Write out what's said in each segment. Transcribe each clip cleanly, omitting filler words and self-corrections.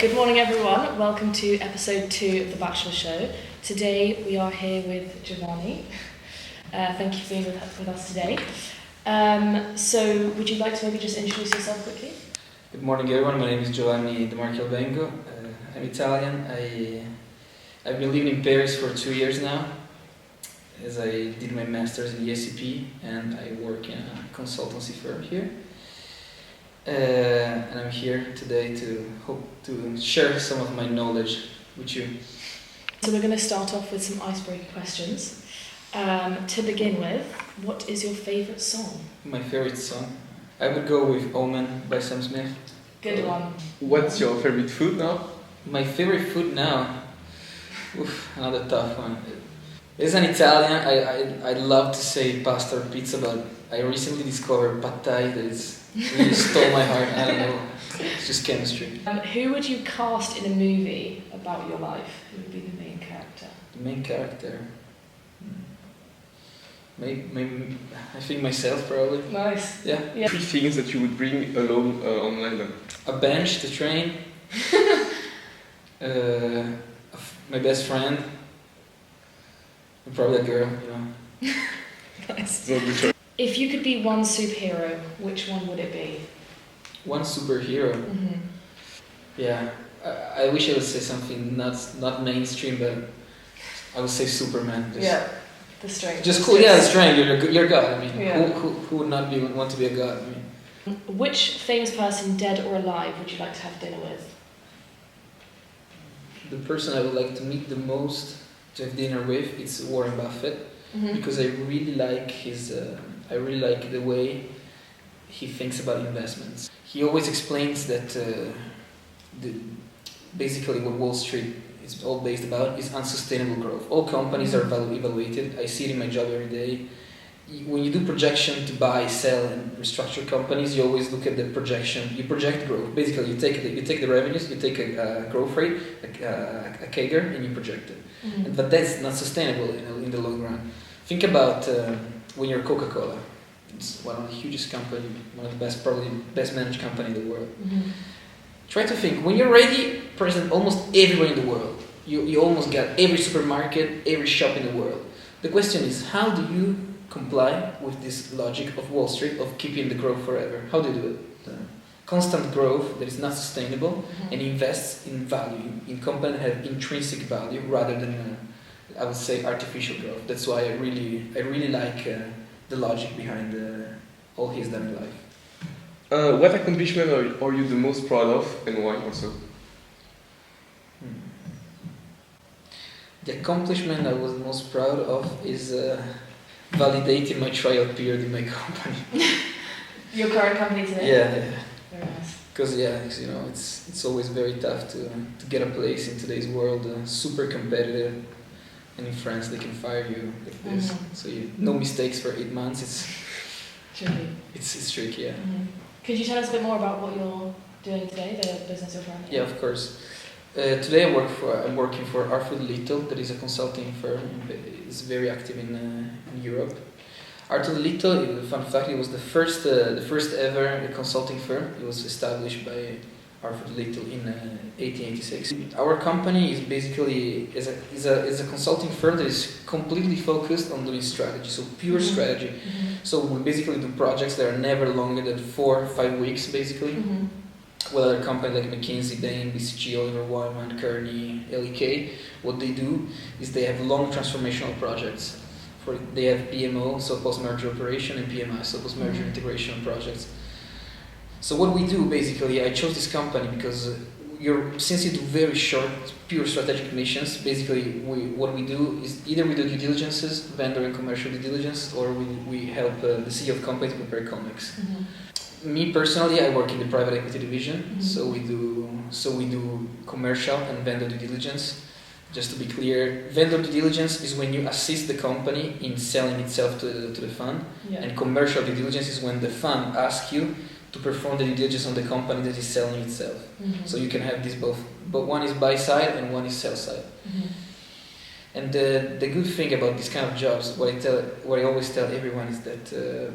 Good morning everyone, welcome to episode 2 of the Bachelor show. Today we are here with Giovanni. Thank you for being with us today. So would you like to maybe just introduce yourself quickly? Good morning everyone, my name is Giovanni Demarchi. I'm Italian. I've been living in Paris for 2 years now, as I did my master's in ESCP and I work in a consultancy firm here. And I'm here today to hope to share some of my knowledge with you. So we're going to start off with some icebreaker questions. To begin with, what is your favourite song? My favorite song? I would go with Omen by Sam Smith. Good one. What's your favorite food now? My favorite food now? Another tough one. As an Italian, I love to say pasta or pizza, but I recently discovered pad thai that really stole my heart. I don't know, it's just chemistry. Who would you cast in a movie about your life? Who would be the main character? The main character? Maybe I think myself, probably. Nice. Yeah. 3 things that you would bring alone on London. A bench, the train, my best friend, and probably a girl, you know. Nice. No good choice. If you could be one superhero, which one would it be? One superhero? Mm-hmm. Yeah, I wish I would say something not mainstream, but I would say Superman. The strength. Just cool, yeah, the strength. You're God. I mean, Yeah. who would not want to be a god? I mean, Which famous person, dead or alive, would you like to have dinner with? the person I would like to meet the most, to have dinner with, it's Warren Buffett, because I really like I really like the way he thinks about investments. He always explains that basically what Wall Street is all based about is unsustainable growth. All companies are evaluated. I see it in my job every day. When you do projection to buy, sell, and restructure companies, you always look at the projection. You project growth. Basically, you take the revenues, you take a growth rate, a CAGR, and you project it. But that's not sustainable in the long run. Think about when you're Coca-Cola. It's one of the hugest company, one of the best, probably best managed company in the world. Try to think, when you're already present almost everywhere in the world, you almost got every supermarket, every shop in the world. The question is, how do you comply with this logic of Wall Street of keeping the growth forever? How do you do it? Constant growth that is not sustainable and invests in value, in companies that have intrinsic value rather than, I would say, artificial growth. That's why I really like the logic behind all he's done in life. What accomplishment are you the most proud of and why also? The accomplishment I was most proud of is validating my trial period in my company. Your current company today? Yeah. Very nice. Because you know, it's always very tough to get a place in today's world. Super competitive, and in France they can fire you like this. So no mistakes for 8 months. It's Tricky. It's tricky. Yeah. Could you tell us a bit more about what you're doing today, the business you're running? Yeah, of course. Today I'm working for Arthur Little, that is a consulting firm. It's very active in Europe. Arthur Little, fun fact, it was the first ever consulting firm. It was established by Arthur Little in 1886. Our company is basically is a consulting firm that is completely focused on doing strategy, so pure strategy. So we basically do projects that are never longer than 4 or 5 weeks, basically. While other companies like McKinsey, Bain, BCG, Oliver Wyman, Kearney, LEK, what they do is they have long transformational projects. They have PMO, so post-merger operation, and PMI, so post-merger integration projects. So what we do basically, I chose this company because since you do very short, pure strategic missions, basically what we do is either we do due diligences, vendor and commercial due diligence, or we help the CEO of companies prepare comics. Me personally, I work in the private equity division, so we do commercial and vendor due diligence. Just to be clear, vendor due diligence is when you assist the company in selling itself to the fund, and commercial due diligence is when the fund asks you to perform the due diligence on the company that is selling itself. So you can have these both, but one is buy side and one is sell side. And the good thing about these kind of jobs, what I always tell everyone is that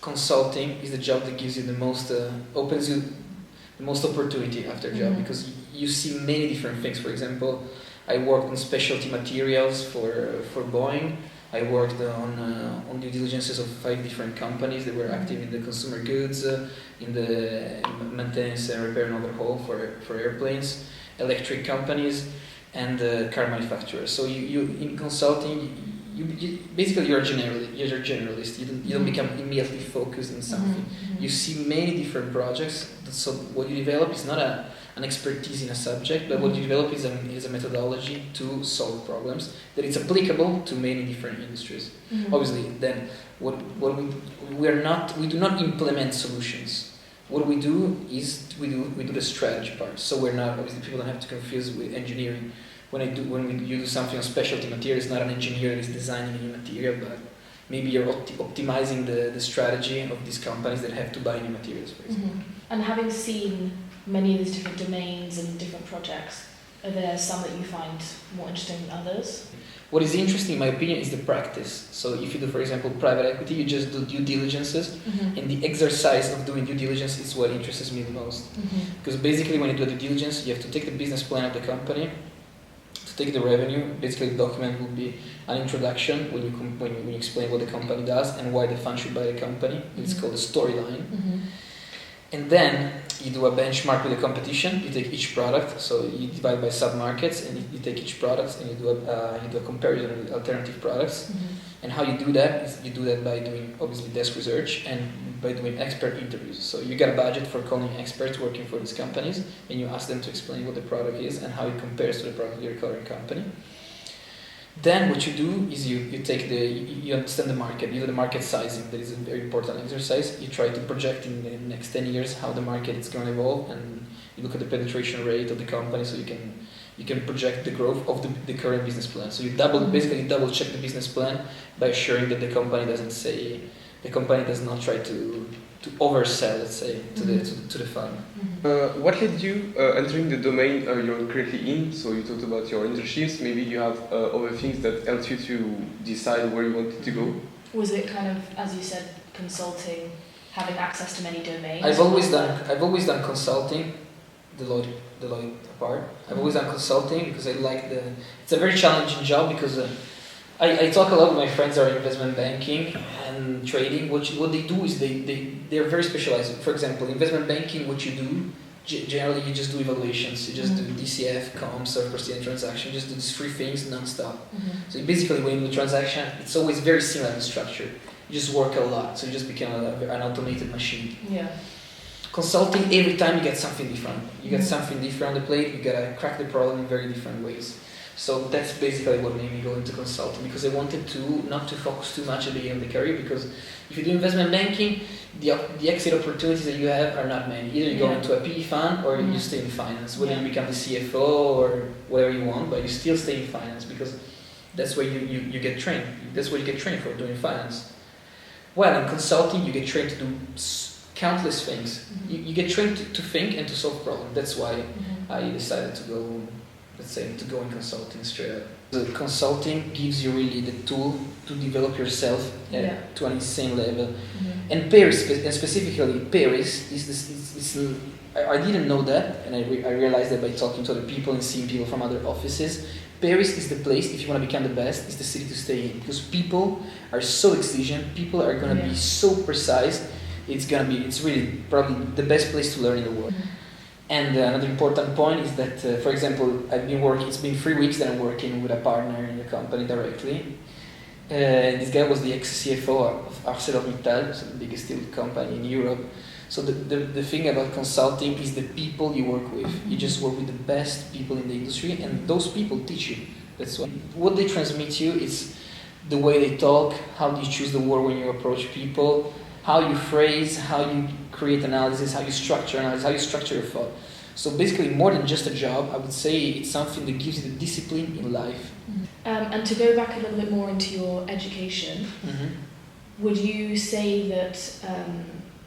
consulting is the job that gives you the most, opens you the most opportunity after job because you see many different things. For example, I worked on specialty materials for Boeing. I worked on due diligences of 5 different companies that were active in the consumer goods, in the maintenance and repair and overhaul for airplanes, electric companies, and car manufacturers. So you in consulting, you basically you're a generalist. You don't become immediately focused in something. You see many different projects. So what you develop is not an expertise in a subject, but what you develop is a methodology to solve problems that is applicable to many different industries. Obviously, then we do not implement solutions. What we do is we do the strategy part. So we're not, obviously people don't have to confuse with engineering. When you do something on specialty material, it's not an engineer that is designing new material, but maybe you're optimizing the strategy of these companies that have to buy new materials, for example. And having seen many of these different domains and different projects, are there some that you find more interesting than others? What is interesting, in my opinion, is the practice. So if you do, for example, private equity, you just do due diligences, and the exercise of doing due diligence is what interests me the most. Because basically when you do the due diligence, you have to take the business plan of the company, to take the revenue. Basically the document will be an introduction when you explain what the company does and why the fund should buy the company. It's called a storyline. And then you do a benchmark with the competition. You take each product, so you divide by sub-markets, and you take each product and you do a comparison with alternative products. And how you do that is you do that by doing obviously desk research and by doing expert interviews. So you get a budget for calling experts working for these companies, and you ask them to explain what the product is and how it compares to the product of your current company. Then what you do is you understand the market, you do the market sizing. That is a very important exercise. You try to project in the next 10 years how the market is going to evolve, and you look at the penetration rate of the company, so you can project the growth of the current business plan. So you basically double check the business plan by assuring that the company does not try to oversell, let's say, to the fund. What led you entering the domain you're currently in? So you talked about your internships. Maybe you have other things that helped you to decide where you wanted to go. Was it kind of, as you said, consulting, having access to many domains? I've always done consulting, Deloitte apart. I've always done consulting because I like it's a very challenging job because I talk a lot with my friends that are in investment banking and trading. What they do is they're very specialized. For example, investment banking, what you do, generally you just do evaluations. You just do DCF, comp, surplus and transaction. You just do these 3 things non-stop. So basically when you do a transaction, it's always very similar in structure. You just work a lot, so you just become an automated machine. Yeah. Consulting, every time you get something different. You get something different on the plate, you gotta crack the problem in very different ways. So that's basically what made me go into consulting, because I wanted not to focus too much at the beginning of the career, because if you do investment banking, the exit opportunities that you have are not many. Either you go into a PE fund or you stay in finance, whether you become the CFO or whatever you want, but you still stay in finance because that's where you get trained. That's what you get trained for, doing finance. Well, in consulting, you get trained to do countless things. You get trained to think and to solve problems. That's why I decided to go in consulting straight up. The consulting gives you really the tool to develop yourself to an insane level. And Paris, and specifically Paris, I didn't know that, and I realized that by talking to other people and seeing people from other offices. Paris is the place, if you want to become the best, is the city to stay in, because people are so exigent, people are going to be so precise. It's really probably the best place to learn in the world. And another important point is that, for example, it's been 3 weeks that I'm working with a partner in the company directly. This guy was the ex-CFO of ArcelorMittal, so the biggest steel company in Europe. So the thing about consulting is the people you work with. You just work with the best people in the industry, and those people teach you. That's what they transmit you is the way they talk, how do you choose the word when you approach people, how you phrase, how you create analysis, how you structure analysis, how you structure your thought. So basically, more than just a job, I would say it's something that gives you the discipline in life. And to go back a little bit more into your education, would you say that,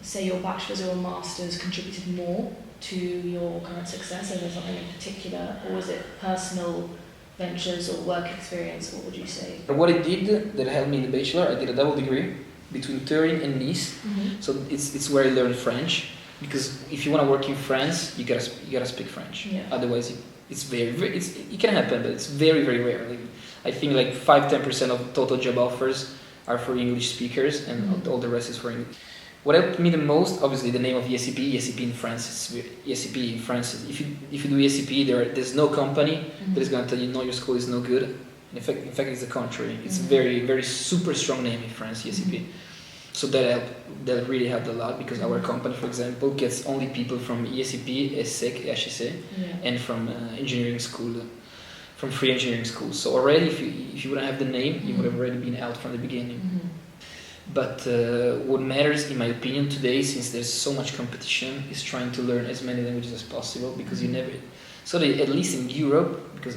say your bachelor's or master's contributed more to your current success? Is there something in particular, or was it personal ventures or work experience? What would you say? What I did that helped me in the Bachelor, I did a double degree between Turin and Nice. So it's where I learned French. because if you want to work in France, you gotta speak French. Yeah. Otherwise, it's it can happen, but it's very very rare. Like, I think like 5-10% of total job offers are for English speakers, and all the rest is for English. What helped me the most, obviously, the name of ESCP. ESCP in France is ESCP in France. If you do ESCP, there's no company that is going to tell you no, your school is no good. In fact, it's the contrary. It's a very very super strong name in France, ESCP. So that really helped a lot, because our company, for example, gets only people from ESCP, ESSEC, HEC, and from engineering school, from free engineering schools. So already, if you wouldn't have the name, you would have already been out from the beginning. But what matters, in my opinion, today, since there's so much competition, is trying to learn as many languages as possible, because you never. So at least in Europe, because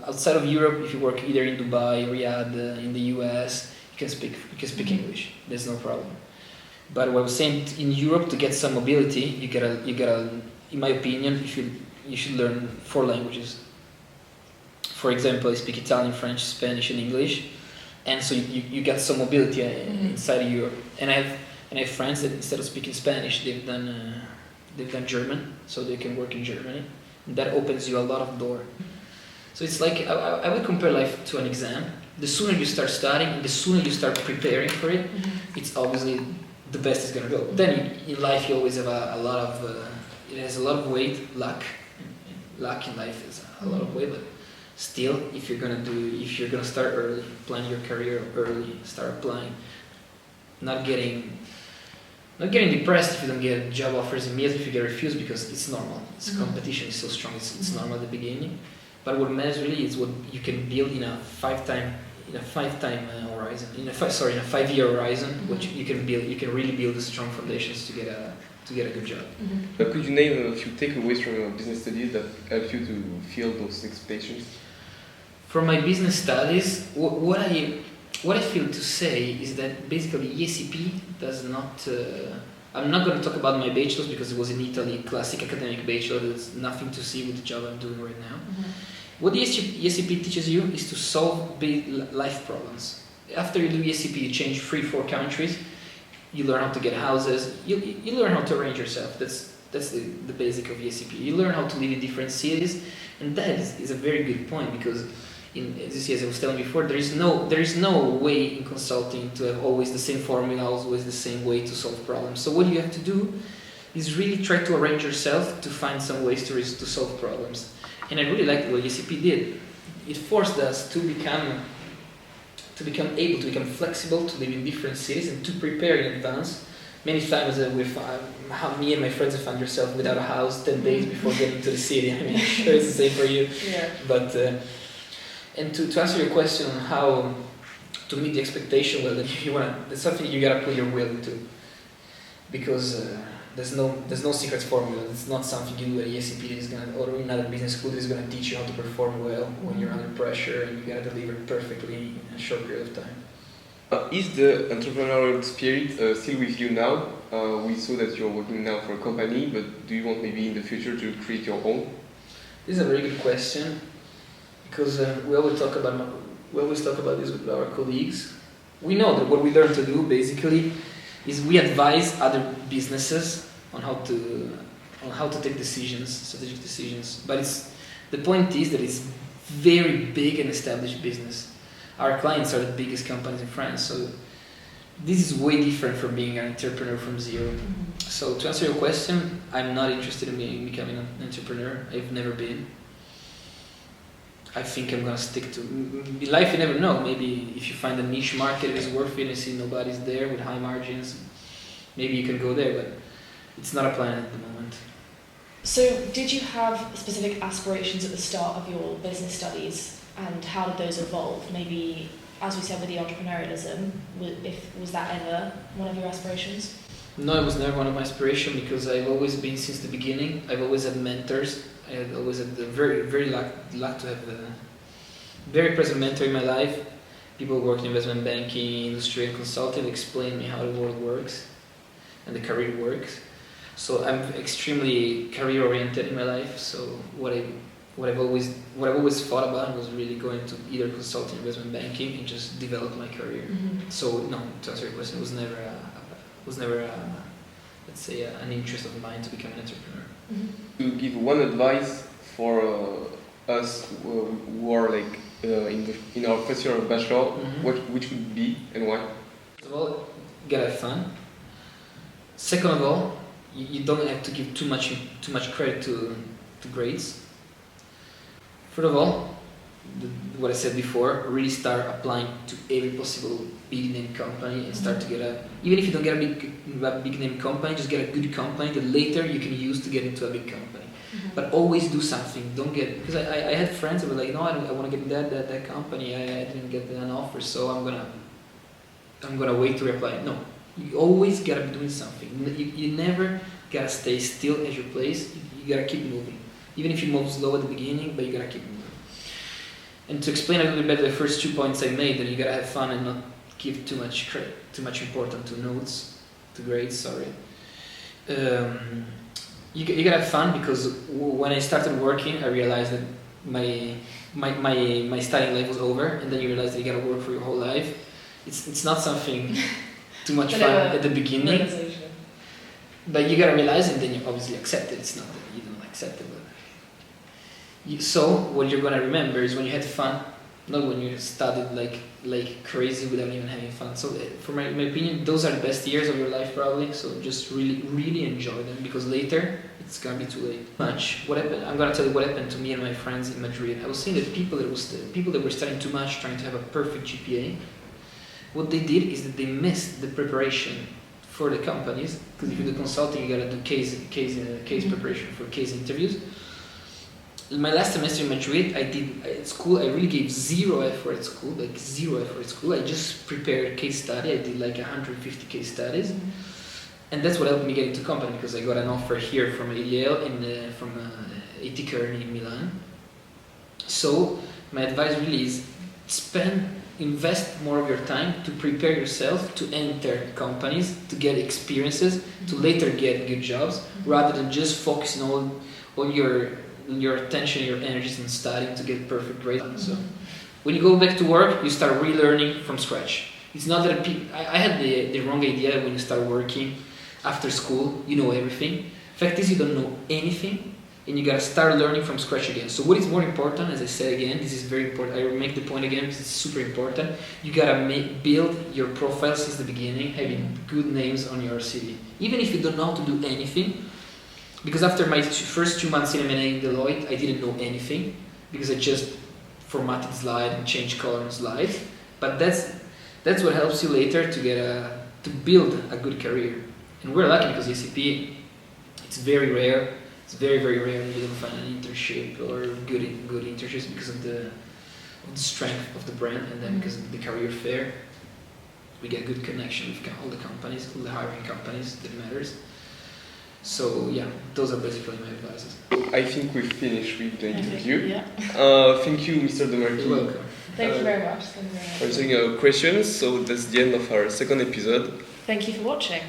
outside of Europe, if you work either in Dubai, Riyadh, in the US, you can speak English. There's no problem. But what I was saying, in Europe, to get some mobility, you gotta, in my opinion, you should learn 4 languages. For example, I speak Italian, French, Spanish, and English, and so you get some mobility inside of Europe. And I have friends that instead of speaking Spanish, they've done German, so they can work in Germany. And that opens you a lot of doors. So it's like I would compare life to an exam. The sooner you start studying, the sooner you start preparing for it, it's obviously the best it's gonna go. Then in life you always have a lot of it has a lot of weight, luck. Luck in life is a lot of weight, but still, if you're gonna start early, plan your career early, start applying, not getting depressed if you don't get job offers immediately, if you get refused, because it's normal. Competition is so strong. It's normal at the beginning. But what matters really is what you can build in a 5-year horizon. What you can build, you can really build strong foundations to get a good job. Could you name a few takeaways from your business studies that help you to fill those expectations? For my business studies, what I feel to say is that basically ESCP does not. I'm not going to talk about my bachelor's because it was in Italy, classic academic bachelor. There's nothing to see with the job I'm doing right now. What the ESCP teaches you is to solve big life problems. After you do ESCP, you change 3-4 countries. You learn how to get houses. You learn how to arrange yourself. That's the basic of ESCP. You learn how to live in different cities, and that is a very good point, because as I was telling before, there is no way in consulting to have always the same formula, always the same way to solve problems. So what you have to do is really try to arrange yourself to find some ways to solve problems. And I really liked what ESCP did. It forced us to become able to become flexible, to live in different cities, and to prepare in advance. Many times how me and my friends have found yourself without a house 10 days before getting to the city. I mean, I'm sure it's the same for you. Yeah. But and to answer your question on how to meet the expectation, well, that's something you gotta put your will into, because there's no secret formula. It's not something you do at ESCP or in another business school that is gonna teach you how to perform well when you're under pressure and you gotta deliver perfectly in a short period of time. Is the entrepreneurial spirit still with you now? We saw that you're working now for a company, but do you want maybe in the future to create your own? This is a very good question, because we always talk about this with our colleagues. We know that what we learn to do basically is we advise other businesses on how to take decisions, strategic decisions. But the point is that it's very big and established business. Our clients are the biggest companies in France, so this is way different from being an entrepreneur from zero. So to answer your question, I'm not interested in becoming an entrepreneur. I've never been. I think I'm gonna stick to in life. You never know. Maybe if you find a niche market that is worth it and see nobody's there with high margins, maybe you can go there. But it's not a plan at the moment. So, did you have specific aspirations at the start of your business studies, and how did those evolve? Maybe, as we said, with the entrepreneurialism, was that ever one of your aspirations? No, it was never one of my aspirations, because I've always been, since the beginning, I've always had mentors. I had always had the very luck to have a very present mentor in my life. People who work in investment banking, industry, and consulting explain me how the world works and the career works. So I'm extremely career oriented in my life. So what I've always thought about was really going to either consulting, investment banking, and just develop my career. So no, to answer your question, it was never let's say, an interest of mine to become an entrepreneur. Mm-hmm. To give one advice for us who are like in our first year of bachelor, which would be and why? First of all, gotta have fun. Second of all, you don't have to give too much credit to grades. Third of all, what I said before, really start applying to every possible big name company and start to get even if you don't get a big name company, just get a good company that later you can use to get into a big company. Mm-hmm. But always do something. Don't get, because I had friends that were like, no, I want to get that company. I didn't get an offer, so I'm gonna wait to reply. No, you always gotta be doing something. You never gotta stay still at your place. You gotta keep moving, even if you move slow at the beginning, but you gotta keep moving. And to explain a little bit better the first 2 points I made, that you gotta have fun and not give too much importance to notes, to grades. Sorry. You gotta have fun, because when I started working, I realized that my studying life was over, and then you realize that you gotta work for your whole life. It's not something too much fun at the beginning, but you gotta realize, and then you obviously accept it. It's not that you don't accept it, but so what you're gonna remember is when you had fun, not when you studied like crazy without even having fun. So for my opinion, those are the best years of your life probably. So just really enjoy them, because later it's gonna be too late. What happened? I'm gonna tell you what happened to me and my friends in Madrid. I was seeing that people that were studying too much, trying to have a perfect GPA. What they did is that they missed the preparation for the companies, because if you do consulting, you gotta do case preparation for case interviews. In my last semester in Madrid, at school, I really gave zero effort at school. I just prepared case study. I did like 150 case studies. And that's what helped me get into company, because I got an offer here from Yale and from A.T. Kearney in Milan. So my advice really is invest more of your time to prepare yourself to enter companies, to get experiences, to later get good jobs, rather than just focusing on your attention, your energies on studying to get perfect grades. So when you go back to work, you start relearning from scratch. It's not that I had the wrong idea when you start working after school, you know everything. Fact is, you don't know anything, and you gotta start learning from scratch again. So what is more important, as I said again, this is very important, I will make the point again because it's super important, you gotta build your profile since the beginning, having good names on your CV. Even if you don't know how to do anything, because after my first 2 months in M&A in Deloitte, I didn't know anything, because I just formatted slide and changed color on slides. But that's what helps you later to build a good career. And we're lucky, because ECP, it's very rare. It's very rare you don't find an internship or good internships, because of the strength of the brand, and then because of the career fair, we get good connection with all the companies, all the hiring companies that matters. So yeah, those are basically my advices. I think we've finished with the interview. Yeah. Thank you, Mr. Demarchi. You're welcome. Thank you very much. For answering our questions. So that's the end of our second episode. Thank you for watching.